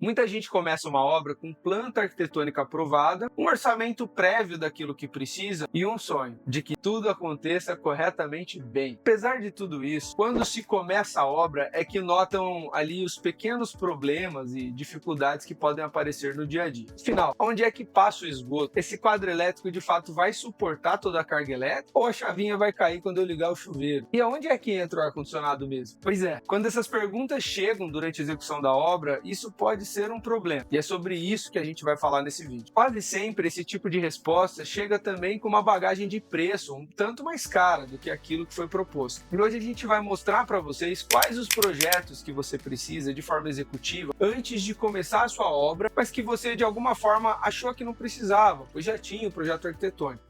Muita gente começa uma obra com planta arquitetônica aprovada, um orçamento prévio daquilo que precisa e um sonho de que tudo aconteça corretamente bem. Apesar de tudo isso, quando se começa a obra é que notam ali os pequenos problemas e dificuldades que podem aparecer no dia a dia. Afinal, onde é que passa o esgoto? Esse quadro elétrico de fato vai suportar toda a carga elétrica ou a chavinha vai cair quando eu ligar o chuveiro? E aonde é que entra o ar-condicionado mesmo? Pois é, quando essas perguntas chegam durante a execução da obra, isso pode ser um problema. E é sobre isso que a gente vai falar nesse vídeo. Quase sempre esse tipo de resposta chega também com uma bagagem de preço um tanto mais cara do que aquilo que foi proposto. E hoje a gente vai mostrar para vocês quais os projetos que você precisa de forma executiva antes de começar a sua obra, mas que você de alguma forma achou que não precisava, pois já tinha o projeto arquitetônico.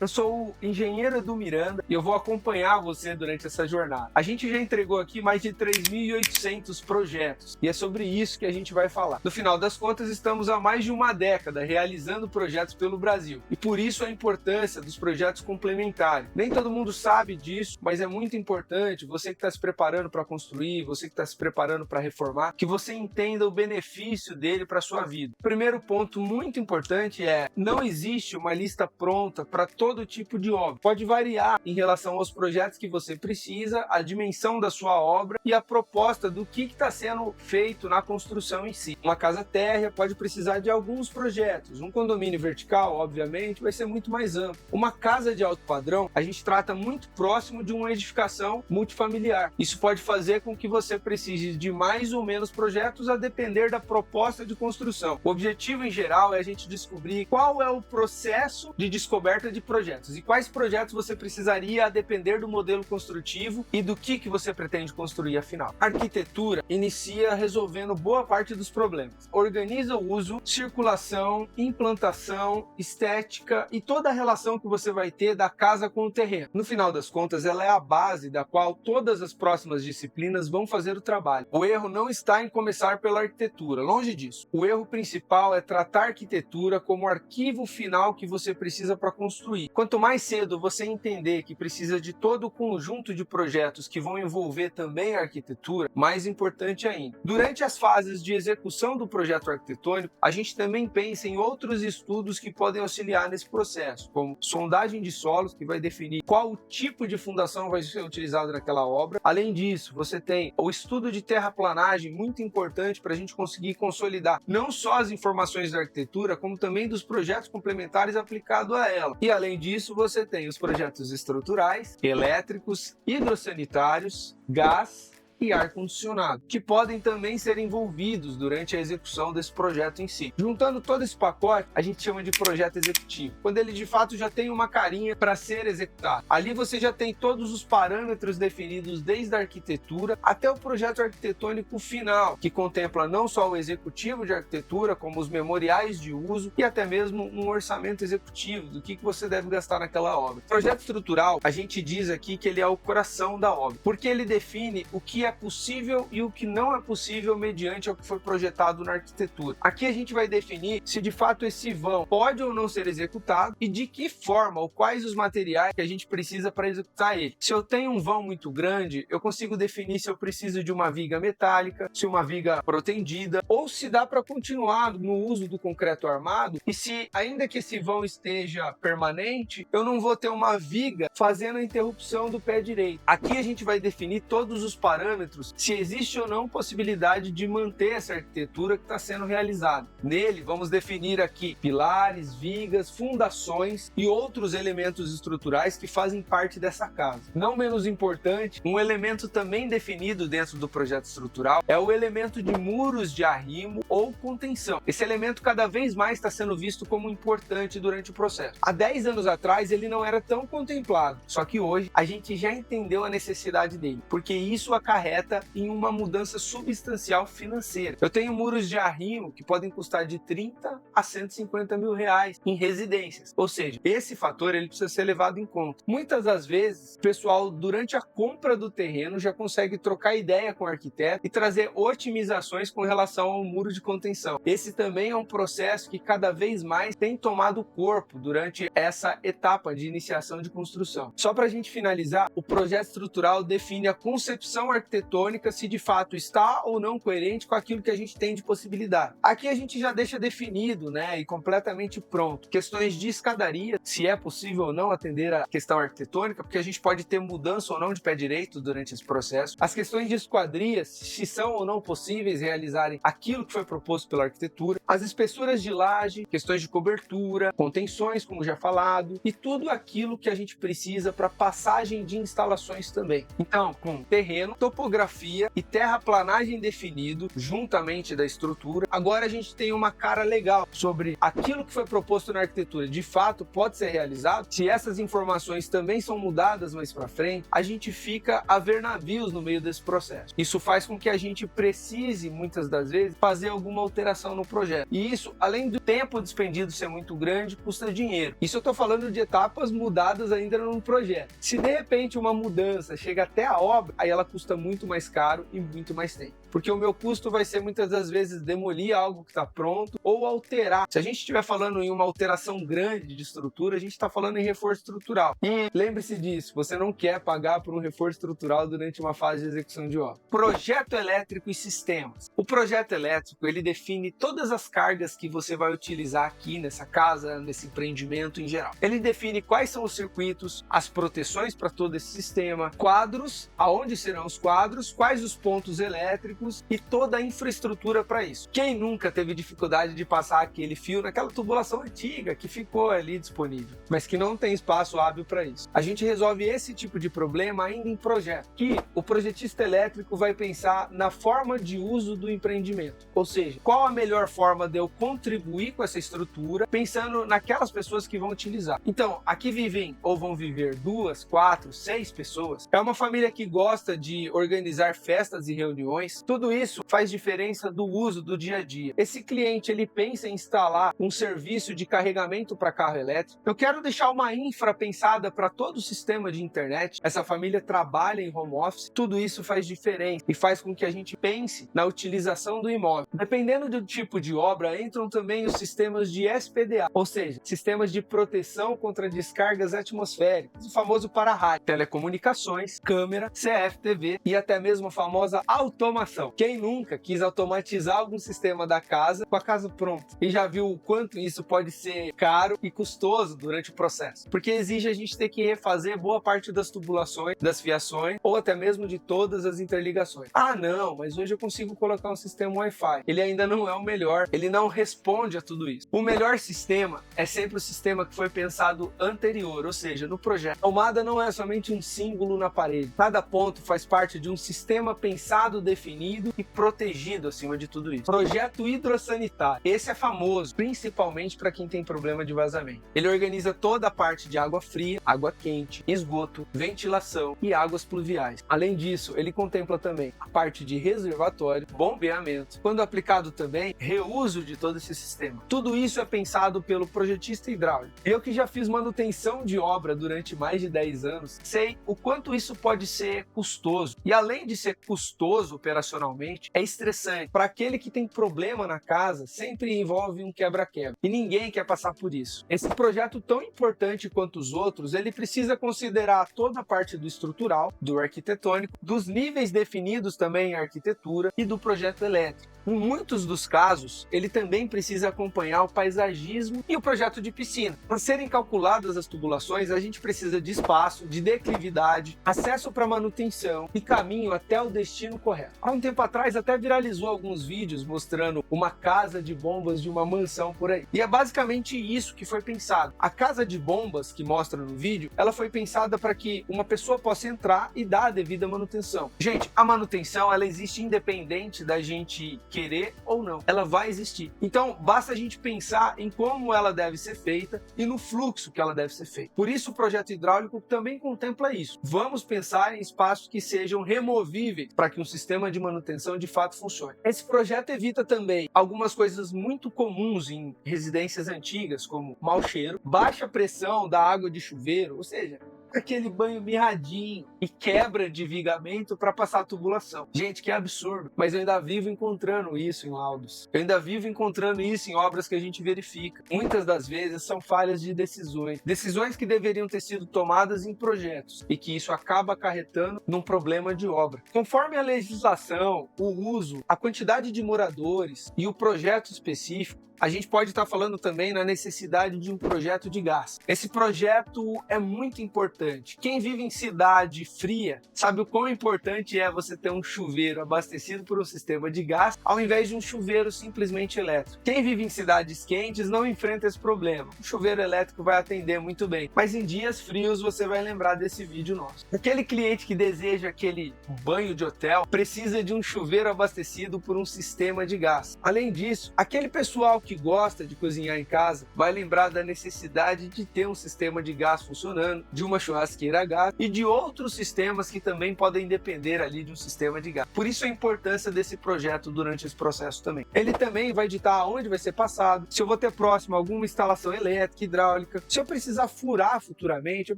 Eu sou o engenheiro Edu Miranda e eu vou acompanhar você durante essa jornada. A gente já entregou aqui mais de 3.800 projetos e é sobre isso que a gente vai falar. No final das contas, estamos há mais de uma década realizando projetos pelo Brasil e por isso a importância dos projetos complementares. Nem todo mundo sabe disso, mas é muito importante você que está se preparando para construir, você que está se preparando para reformar, que você entenda o benefício dele para a sua vida. O primeiro ponto muito importante é: não existe uma lista pronta para todo tipo de obra. Pode variar em relação aos projetos que você precisa, a dimensão da sua obra e a proposta do que está sendo feito na construção em si. Uma casa térrea pode precisar de alguns projetos. Um condomínio vertical, obviamente, vai ser muito mais amplo. Uma casa de alto padrão, a gente trata muito próximo de uma edificação multifamiliar. Isso pode fazer com que você precise de mais ou menos projetos a depender da proposta de construção. O objetivo, em geral, é a gente descobrir qual é o processo de descoberta de projetos e quais projetos você precisaria a depender do modelo construtivo e do que você pretende construir afinal. A arquitetura inicia resolvendo boa parte dos problemas. Organiza o uso, circulação, implantação, estética e toda a relação que você vai ter da casa com o terreno. No final das contas, ela é a base da qual todas as próximas disciplinas vão fazer o trabalho. O erro não está em começar pela arquitetura, longe disso. O erro principal é tratar a arquitetura como o arquivo final que você precisa para construir. Quanto mais cedo você entender que precisa de todo o conjunto de projetos que vão envolver também a arquitetura, mais importante ainda. Durante as fases de execução do projeto arquitetônico, a gente também pensa em outros estudos que podem auxiliar nesse processo, como sondagem de solos, que vai definir qual tipo de fundação vai ser utilizado naquela obra. Além disso, você tem o estudo de terraplanagem, muito importante para a gente conseguir consolidar não só as informações da arquitetura, como também dos projetos complementares aplicados a ela. E além disso, você tem os projetos estruturais, elétricos, hidrossanitários, gás e ar-condicionado, que podem também ser envolvidos durante a execução desse projeto em si. Juntando todo esse pacote, a gente chama de projeto executivo, quando ele de fato já tem uma carinha para ser executado. Ali você já tem todos os parâmetros definidos desde a arquitetura até o projeto arquitetônico final, que contempla não só o executivo de arquitetura, como os memoriais de uso e até mesmo um orçamento executivo do que você deve gastar naquela obra. O projeto estrutural, a gente diz aqui que ele é o coração da obra, porque ele define o que é possível e o que não é possível mediante o que foi projetado na arquitetura. Aqui a gente vai definir se de fato esse vão pode ou não ser executado e de que forma ou quais os materiais que a gente precisa para executar ele. Se eu tenho um vão muito grande, eu consigo definir se eu preciso de uma viga metálica, se uma viga protendida, ou se dá para continuar no uso do concreto armado e se, ainda que esse vão esteja permanente, eu não vou ter uma viga fazendo a interrupção do pé direito. Aqui a gente vai definir todos os parâmetros, se existe ou não possibilidade de manter essa arquitetura que está sendo realizada. Nele, vamos definir aqui pilares, vigas, fundações e outros elementos estruturais que fazem parte dessa casa. Não menos importante, um elemento também definido dentro do projeto estrutural é o elemento de muros de arrimo ou contenção. Esse elemento cada vez mais está sendo visto como importante durante o processo. Há 10 anos atrás, ele não era tão contemplado, só que hoje a gente já entendeu a necessidade dele, porque isso acarreta acarreta em uma mudança substancial financeira. Eu tenho muros de arrimo que podem custar de 30 a 150 mil reais em residências. Ou seja, esse fator ele precisa ser levado em conta. Muitas das vezes, o pessoal, durante a compra do terreno, já consegue trocar ideia com o arquiteto e trazer otimizações com relação ao muro de contenção. Esse também é um processo que cada vez mais tem tomado corpo durante essa etapa de iniciação de construção. Só para a gente finalizar, o projeto estrutural define a concepção arquitetônica se de fato está ou não coerente com aquilo que a gente tem de possibilidade. Aqui a gente já deixa definido, né, e completamente pronto, questões de escadaria, se é possível ou não atender a questão arquitetônica, porque a gente pode ter mudança ou não de pé direito durante esse processo. As questões de esquadrias, se são ou não possíveis realizarem aquilo que foi proposto pela arquitetura. As espessuras de laje, questões de cobertura, contenções, como já falado, e tudo aquilo que a gente precisa para passagem de instalações também. Então, com terreno, topografia e terraplanagem definido, juntamente da estrutura, agora a gente tem uma cara legal sobre aquilo que foi proposto na arquitetura. De fato, pode ser realizado. Se essas informações também são mudadas mais para frente, a gente fica a ver navios no meio desse processo. Isso faz com que a gente precise, muitas das vezes, fazer alguma alteração no projeto. E isso, além do tempo despendido ser muito grande, custa dinheiro. Isso eu estou falando de etapas mudadas ainda no projeto. Se de repente uma mudança chega até a obra, aí ela custa muito mais caro e muito mais tempo. Porque o meu custo vai ser muitas das vezes demolir algo que está pronto ou alterar. Se a gente estiver falando em uma alteração grande de estrutura, a gente está falando em reforço estrutural. E lembre-se disso, você não quer pagar por um reforço estrutural durante uma fase de execução de obra. Projeto elétrico e sistemas. O projeto elétrico, ele define todas as cargas que você vai utilizar aqui nessa casa, nesse empreendimento em geral. Ele define quais são os circuitos, as proteções para todo esse sistema, quadros, aonde serão os quadros, quais os pontos elétricos e toda a infraestrutura para isso. Quem nunca teve dificuldade de passar aquele fio naquela tubulação antiga que ficou ali disponível, mas que não tem espaço hábil para isso? A gente resolve esse tipo de problema ainda em projeto, que o projetista elétrico vai pensar na forma de uso do empreendimento, ou seja, qual a melhor forma de eu contribuir com essa estrutura, pensando naquelas pessoas que vão utilizar. Então, aqui vivem ou vão viver 2, 4, 6 pessoas. É uma família que gosta de organizar festas e reuniões. Tudo isso faz diferença do uso do dia a dia. Esse cliente, ele pensa em instalar um serviço de carregamento para carro elétrico. Eu quero deixar uma infra pensada para todo o sistema de internet. Essa família trabalha em home office. Tudo isso faz diferença e faz com que a gente pense na utilização do imóvel. Dependendo do tipo de obra, entram também os sistemas de SPDA, ou seja, sistemas de proteção contra descargas atmosféricas, o famoso para-raio, telecomunicações, câmera, CFTV e até mesmo a famosa automação. Quem nunca quis automatizar algum sistema da casa com a casa pronta e já viu o quanto isso pode ser caro e custoso durante o processo? Porque exige a gente ter que refazer boa parte das tubulações, das fiações ou até mesmo de todas as interligações. Ah, não, mas hoje eu consigo colocar um sistema Wi-Fi. Ele ainda não é o melhor, ele não responde a tudo isso. O melhor sistema é sempre o sistema que foi pensado anterior, ou seja, no projeto. A tomada não é somente um símbolo na parede. Cada ponto faz parte de um sistema pensado, definido e protegido acima de tudo isso. Projeto hidrossanitário. Esse é famoso, principalmente para quem tem problema de vazamento. Ele organiza toda a parte de água fria, água quente, esgoto, ventilação e águas pluviais. Além disso, ele contempla também a parte de reservatório, bombeamento, quando aplicado também, reuso de todo esse sistema. Tudo isso é pensado pelo projetista hidráulico. Eu que já fiz manutenção de obra durante mais de 10 anos, sei o quanto isso pode ser custoso. E além de ser custoso operacionalmente, é estressante. Para aquele que tem problema na casa, sempre envolve um quebra-quebra. E ninguém quer passar por isso. Esse projeto, tão importante quanto os outros, ele precisa considerar toda a parte do estrutural, do arquitetônico, dos níveis definidos também em arquitetura e do projeto elétrico. Em muitos dos casos, ele também precisa acompanhar o paisagismo e o projeto de piscina. Para serem calculadas as tubulações, a gente precisa de espaço, de declividade, acesso para manutenção e caminho até o destino correto. Há um tempo atrás até viralizou alguns vídeos mostrando uma casa de bombas de uma mansão por aí. E é basicamente isso que foi pensado. A casa de bombas que mostra no vídeo, ela foi pensada para que uma pessoa possa entrar e dar a devida manutenção. Gente, a manutenção, ela existe independente da gente querer ou não, ela vai existir. Então, basta a gente pensar em como ela deve ser feita e no fluxo que ela deve ser feita. Por isso, o projeto hidráulico também contempla isso. Vamos pensar em espaços que sejam removíveis para que um sistema de manutenção de fato funcione. Esse projeto evita também algumas coisas muito comuns em residências antigas, como mau cheiro, baixa pressão da água de chuveiro, ou seja, aquele banho mirradinho e quebra de vigamento para passar a tubulação. Gente, que absurdo. Mas eu ainda vivo encontrando isso em laudos. Eu ainda vivo encontrando isso em obras que a gente verifica. Muitas das vezes são falhas de decisões. Decisões que deveriam ter sido tomadas em projetos e que isso acaba acarretando num problema de obra. Conforme a legislação, o uso, a quantidade de moradores e o projeto específico, a gente pode estar falando também na necessidade de um projeto de gás. Esse projeto é muito importante. Quem vive em cidade fria sabe o quão importante é você ter um chuveiro abastecido por um sistema de gás ao invés de um chuveiro simplesmente elétrico. Quem vive em cidades quentes não enfrenta esse problema. O chuveiro elétrico vai atender muito bem. Mas em dias frios você vai lembrar desse vídeo nosso. Aquele cliente que deseja aquele banho de hotel precisa de um chuveiro abastecido por um sistema de gás. Além disso, aquele pessoal que gosta de cozinhar em casa vai lembrar da necessidade de ter um sistema de gás funcionando, de uma churrasqueira a gás e de outros sistemas que também podem depender ali de um sistema de gás. Por isso a importância desse projeto durante esse processo também. Ele também vai ditar aonde vai ser passado, se eu vou ter próximo alguma instalação elétrica, hidráulica, se eu precisar furar futuramente, eu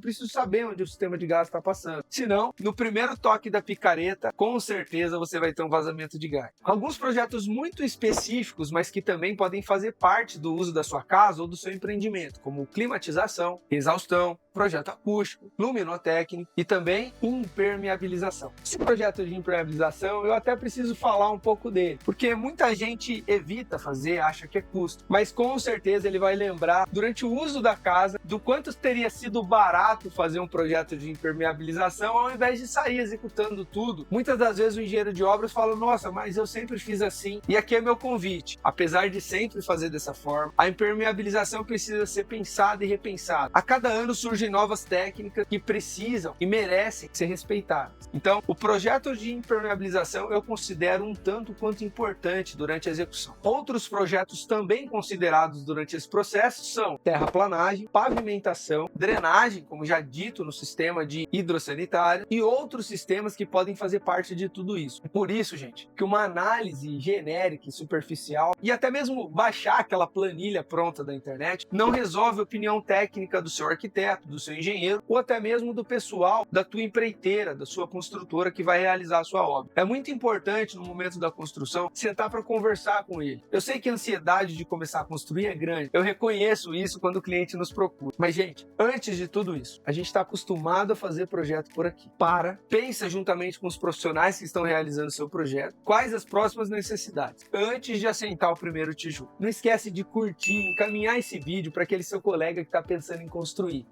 preciso saber onde o sistema de gás está passando. Senão, no primeiro toque da picareta, com certeza você vai ter um vazamento de gás. Alguns projetos muito específicos, mas que também podem fazer parte do uso da sua casa ou do seu empreendimento, como climatização, exaustão, projeto acústico, luminotécnico e também impermeabilização. Esse projeto de impermeabilização eu até preciso falar um pouco dele, porque muita gente evita fazer, acha que é custo, mas com certeza ele vai lembrar durante o uso da casa do quanto teria sido barato fazer um projeto de impermeabilização ao invés de sair executando tudo. Muitas das vezes o engenheiro de obras fala, nossa, mas eu sempre fiz assim. E aqui é meu convite, apesar de sempre fazer dessa forma, a impermeabilização precisa ser pensada e repensada. A cada ano surgem novas técnicas que precisam e merecem ser respeitadas. Então, o projeto de impermeabilização eu considero um tanto quanto importante durante a execução. Outros projetos também considerados durante esse processo são terraplanagem, pavimentação, drenagem, como já dito no sistema de hidrossanitário, e outros sistemas que podem fazer parte de tudo isso. Por isso, gente, que uma análise genérica e superficial e até mesmo baixar aquela planilha pronta da internet não resolve a opinião técnica do seu arquiteto, do seu engenheiro ou até mesmo do pessoal da tua empreiteira, da sua construtora que vai realizar a sua obra. É muito importante no momento da construção sentar para conversar com ele. Eu sei que a ansiedade de começar a construir é grande, eu reconheço isso quando o cliente nos procura. Mas, gente, antes de tudo isso, a gente está acostumado a fazer projeto por aqui. Pensa juntamente com os profissionais que estão realizando o seu projeto, quais as próximas necessidades, antes de assentar o primeiro tijolo. Não esquece de curtir, encaminhar esse vídeo para aquele seu colega que está pensando em construir.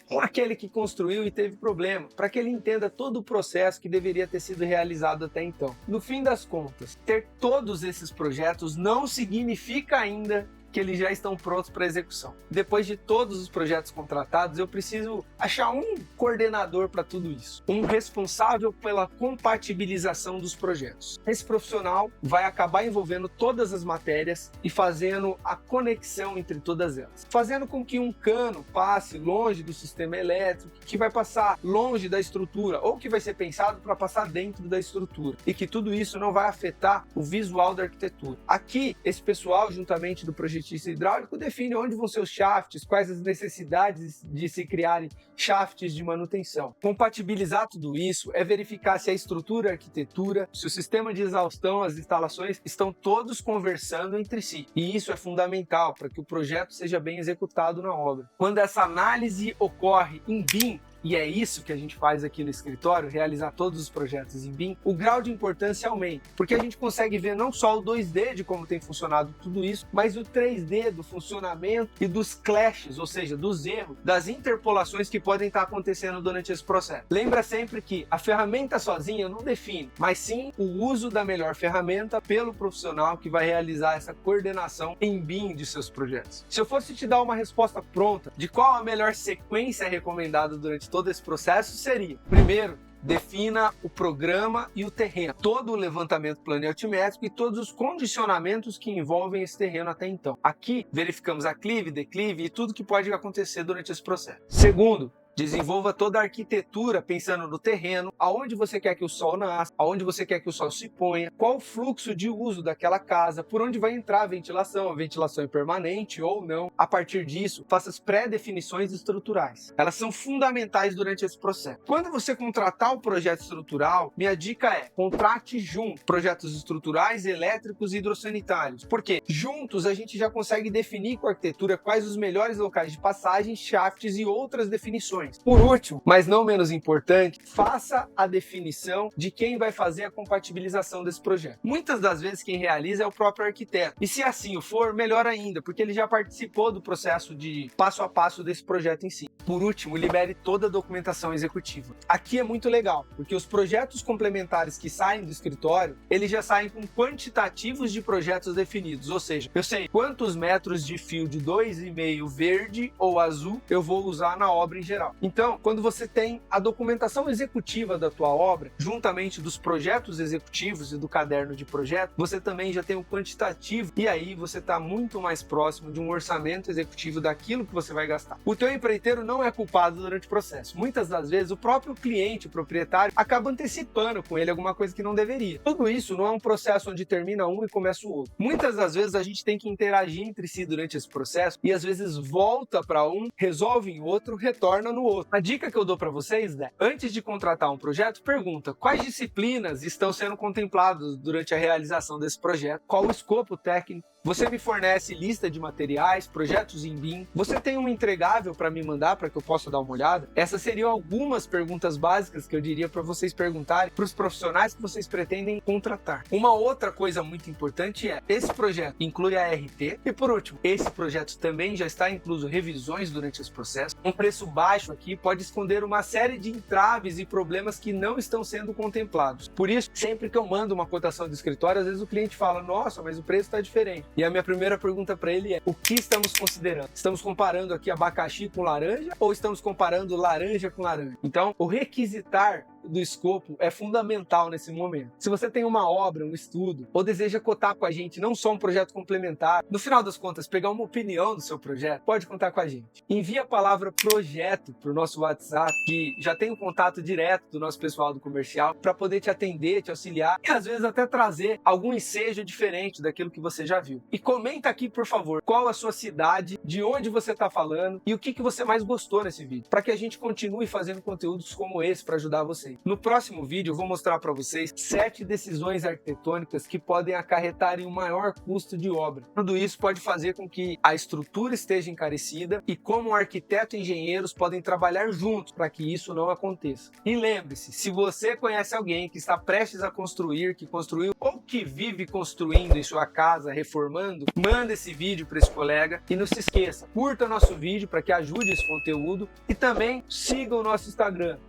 Ou aquele que construiu e teve problema, para que ele entenda todo o processo que deveria ter sido realizado até então. No fim das contas, ter todos esses projetos não significa ainda que eles já estão prontos para execução. Depois de todos os projetos contratados, eu preciso achar um coordenador para tudo isso, um responsável pela compatibilização dos projetos. Esse profissional vai acabar envolvendo todas as matérias e fazendo a conexão entre todas elas, fazendo com que um cano passe longe do sistema elétrico, que vai passar longe da estrutura ou que vai ser pensado para passar dentro da estrutura, e que tudo isso não vai afetar o visual da arquitetura. Aqui, esse pessoal, juntamente do projetista hidráulico, define onde vão ser os shafts, quais as necessidades de se criarem shafts de manutenção. Compatibilizar tudo isso é verificar se a estrutura, a arquitetura, se o sistema de exaustão, as instalações estão todos conversando entre si. E isso é fundamental para que o projeto seja bem executado na obra. Quando essa análise ocorre em BIM, e é isso que a gente faz aqui no escritório, realizar todos os projetos em BIM, o grau de importância aumenta, porque a gente consegue ver não só o 2D de como tem funcionado tudo isso, mas o 3D do funcionamento e dos clashes, ou seja, dos erros, das interpolações que podem estar acontecendo durante esse processo. Lembra sempre que a ferramenta sozinha não define, mas sim o uso da melhor ferramenta pelo profissional que vai realizar essa coordenação em BIM de seus projetos. Se eu fosse te dar uma resposta pronta de qual a melhor sequência recomendada durante todo esse processo, seria: primeiro, defina o programa e o terreno, todo o levantamento plano e altimétrico e todos os condicionamentos que envolvem esse terreno até então. Aqui verificamos aclive, declive e tudo que pode acontecer durante esse processo. Segundo, Desenvolva toda a arquitetura pensando no terreno, aonde você quer que o sol nasça, aonde você quer que o sol se ponha, qual o fluxo de uso daquela casa, por onde vai entrar a ventilação é permanente ou não. A partir disso, faça as pré-definições estruturais. Elas são fundamentais durante esse processo. Quando você contratar o projeto estrutural, minha dica é: contrate junto projetos estruturais, elétricos e hidrossanitários. Porque juntos a gente já consegue definir com a arquitetura quais os melhores locais de passagem, shafts e outras definições. Por último, mas não menos importante, faça a definição de quem vai fazer a compatibilização desse projeto. Muitas das vezes quem realiza é o próprio arquiteto. E se assim o for, melhor ainda, porque ele já participou do processo de passo a passo desse projeto em si. Por último, libere toda a documentação executiva. Aqui é muito legal, porque os projetos complementares que saem do escritório, eles já saem com quantitativos de projetos definidos, ou seja, eu sei quantos metros de fio de 2,5 verde ou azul eu vou usar na obra em geral. Então, quando você tem a documentação executiva da tua obra, juntamente dos projetos executivos e do caderno de projeto, você também já tem o quantitativo e aí você está muito mais próximo de um orçamento executivo daquilo que você vai gastar. O teu empreiteiro não é culpado durante o processo. Muitas das vezes o próprio cliente, o proprietário, acaba antecipando com ele alguma coisa que não deveria. Tudo isso não é um processo onde termina um e começa o outro. Muitas das vezes a gente tem que interagir entre si durante esse processo e às vezes volta para um, resolve em outro, retorna no outro. A dica que eu dou para vocês é: antes de contratar um projeto, pergunta quais disciplinas estão sendo contempladas durante a realização desse projeto, qual o escopo técnico. Você me fornece lista de materiais, projetos em BIM? Você tem um entregável para me mandar para que eu possa dar uma olhada? Essas seriam algumas perguntas básicas que eu diria para vocês perguntarem para os profissionais que vocês pretendem contratar. Uma outra coisa muito importante é: esse projeto inclui a RT? E por último, esse projeto também já está incluso revisões durante esse processo? Um preço baixo aqui pode esconder uma série de entraves e problemas que não estão sendo contemplados. Por isso, sempre que eu mando uma cotação do escritório, às vezes o cliente fala: nossa, mas o preço está diferente. E a minha primeira pergunta para ele é: o que estamos considerando? Estamos comparando aqui abacaxi com laranja ou estamos comparando laranja com laranja? Então, o requisitar do escopo é fundamental nesse momento. Se você tem uma obra, um estudo, ou deseja cotar com a gente não só um projeto complementar, no final das contas pegar uma opinião do seu projeto, pode contar com a gente. Envie a palavra projeto para o nosso WhatsApp, que já tem o contato direto do nosso pessoal do comercial, para poder te atender, te auxiliar e às vezes até trazer algum ensejo diferente daquilo que você já viu. E comenta aqui, por favor, qual a sua cidade, de onde você está falando e o que você mais gostou nesse vídeo, para que a gente continue fazendo conteúdos como esse para ajudar vocês. No próximo vídeo eu vou mostrar para vocês 7 decisões arquitetônicas que podem acarretar em um maior custo de obra. Tudo isso pode fazer com que a estrutura esteja encarecida e como arquiteto e engenheiros podem trabalhar juntos para que isso não aconteça. E lembre-se, se você conhece alguém que está prestes a construir, que construiu ou que vive construindo em sua casa, reformando, manda esse vídeo para esse colega e não se esqueça, curta nosso vídeo para que ajude esse conteúdo e também siga o nosso Instagram,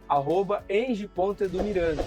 @eng.edumiranda.